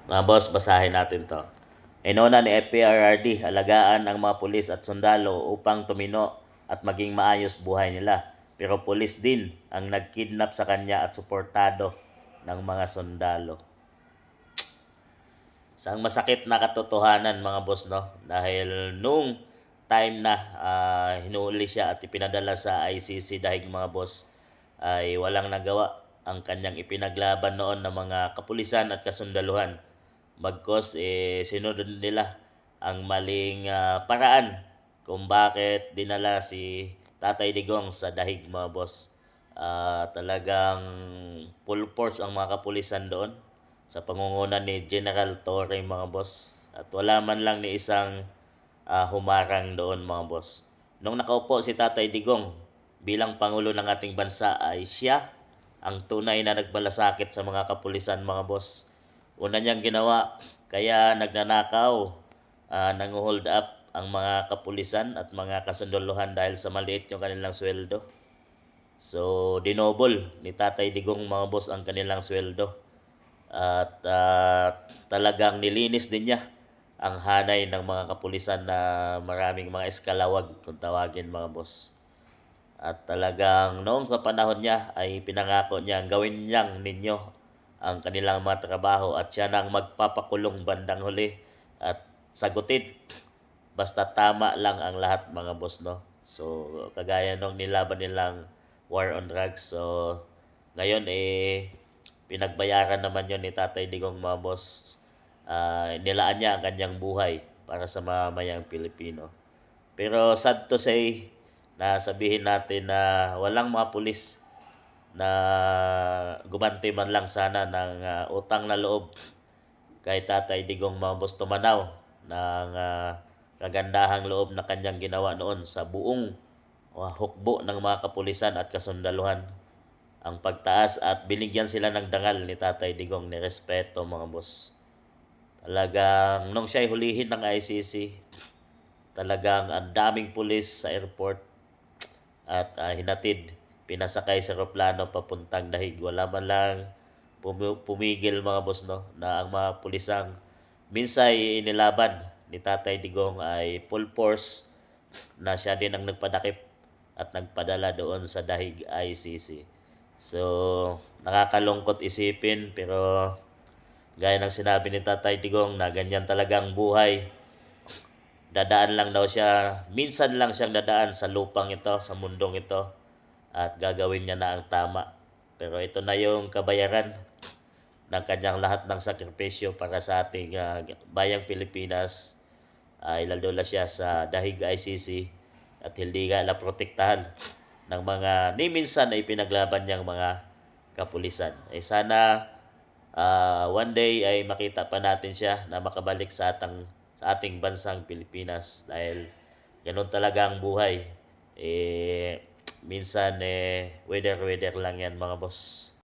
Mga boss, basahin natin to. Inuna ni FPRRD, alagaan ang mga pulis at sundalo upang tumino at maging maayos buhay nila. Pero pulis din ang nagkidnap sa kanya at suportado ng mga sundalo. Isang masakit na katotohanan mga boss, no? Dahil nung time na hinuli siya at ipinadala sa ICC dahil mga boss, ay walang nagawa ang kanyang ipinaglaban noon ng mga kapulisan at kasundaluhan. Bagkos sinunod nila ang maling paraan kung bakit dinala si Tatay Digong sa dahig mga boss. Talagang full force ang mga kapulisan doon sa pangunguna ni General Torre mga boss. At wala man lang ni isang humarang doon mga boss. Nung nakaupo si Tatay Digong bilang Pangulo ng ating bansa ay siya ang tunay na nagbalasakit sa mga kapulisan mga boss. Una niyang ginawa, kaya nagnanakaw, nang-hold up ang mga kapulisan at mga kasunduluhan dahil sa maliit yung kanilang sweldo. So, dinobol ni Tatay Digong mga boss ang kanilang sweldo. At talagang nilinis din niya ang hanay ng mga kapulisan na maraming mga eskalawag kung tawagin mga boss. At talagang noong sa panahon niya ay pinangako niya gawin niyang ninyo ang kanilang mga trabaho at siya nang magpapakulong bandang huli at sagutin basta tama lang ang lahat mga boss, no. So kagaya nung nilaban nilang war on drugs, so ngayon pinagbayaran naman yon ni Tatay Digong mga boss. Nilaan niya ang kanyang buhay para sa mamamayang Pilipino. Pero sad to say na sabihin natin na walang mga pulis na gumanti man lang sana ng utang na loob kay Tatay Digong mga boss, tumanaw ng kagandahang loob na kanyang ginawa noon sa buong hukbo ng mga kapulisan at kasundaluhan. Ang pagtaas at binigyan sila ng dangal ni Tatay Digong ni respeto mga boss. Talagang nung siya'y hulihin ng ICC, talagang ang daming pulis sa airport at hinatid, pinasakay sa eroplano papuntang dahig. Wala man lang pumigil mga boss, no, na ang mga pulisang minsay inilaban ni Tatay Digong ay full force na siya din ang nagpadakip at nagpadala doon sa dahig ICC. So, nakakalungkot isipin pero gaya ng sinabi ni Tatay Digong na ganyan talagang buhay. Dadaan lang daw siya, minsan lang siyang dadaan sa lupang ito, sa mundong ito at gagawin niya na ang tama. Pero ito na yung kabayaran ng kanyang lahat ng sakripisyo para sa ating bayang Pilipinas. Ilalula siya sa dahig ICC at hindi nga naprotektahan ng mga ni minsan ay pinaglaban niyang mga kapulisan. Sana one day ay makita pa natin siya na makabalik sa ating bansang Pilipinas dahil ganun talaga ang buhay. Minsan weather lang yan mga boss.